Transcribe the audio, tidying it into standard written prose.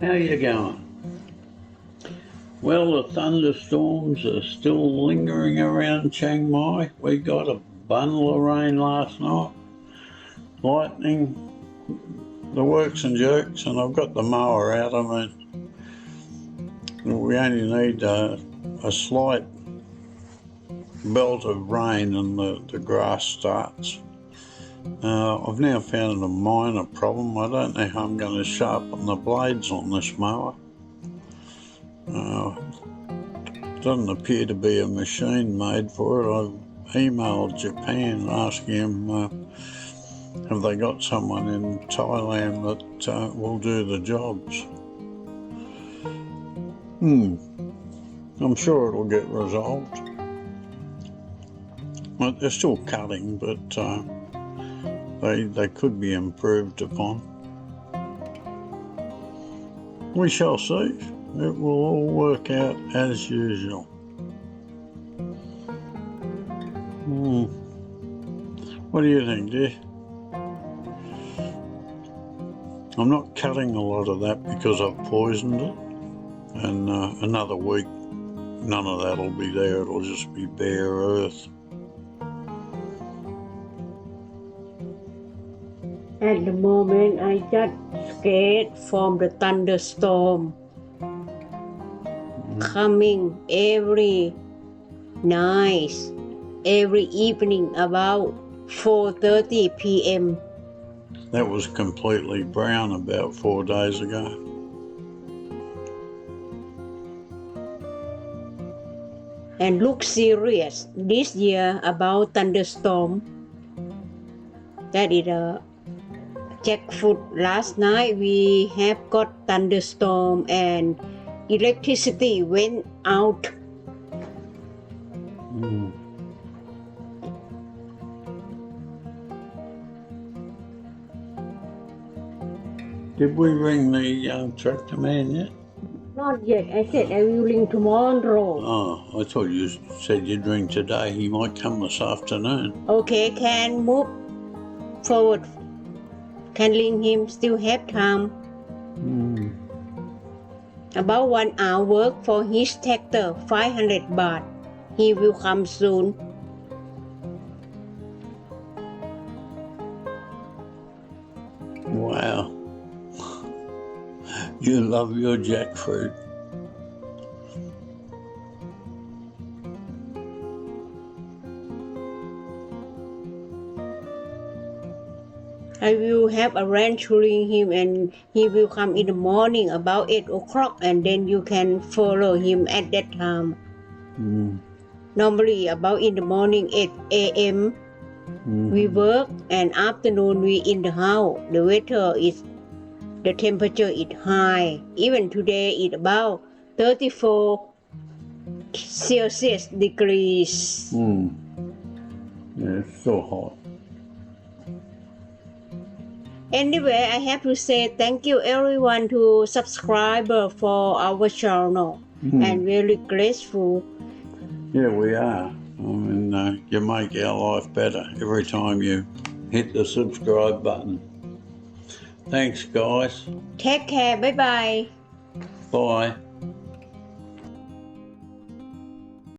How you going? Well, the thunderstorms are still lingering around Chiang Mai. We got a bundle of rain last night. Lightning, the works and jerks, and I've got the mower out. I mean, we only need a slight belt of rain and the grass starts. I've now found a minor problem. I don't know how I'm going to sharpen the blades on this mower. Doesn't appear to be a machine made for it. I've emailed Japan asking them have they got someone in Thailand that will do the jobs. I'm sure it'll get resolved. Well, they're still cutting, but they could be improved upon. We shall see. It will all work out as usual. What do you think, dear? I'm not cutting a lot of that because I've poisoned it, and another week none of that will be there. It'll just be bare earth. At the moment, I just scared from the thunderstorm coming every night, every evening about 4:30 p.m. That was completely brown about 4 days ago. And look serious this year about thunderstorm. That is a jackfruit. Last night we have got thunderstorm and electricity went out. Did we ring the tractor man yet? Not yet. I said I will ring tomorrow. Oh, I thought you said you'd ring today. He might come this afternoon. Okay, can move forward. Can ring him, still have time. About 1 hour work for his tractor, 500 baht. He will come soon. Wow. You love your jackfruit. I will have arranged to ring him and he will come in the morning about 8 o'clock and then you can follow him at that time. Normally about in the morning 8 a.m. We work and afternoon we in the house. The temperature is high. Even today it's about 34 Celsius degrees. Yeah, it's so hot. Anyway, I have to say thank you everyone to subscriber for our channel and very grateful. Yeah, we are. I mean, you make our life better every time you hit the subscribe button. Thanks, guys. Take care. Bye-bye. Bye.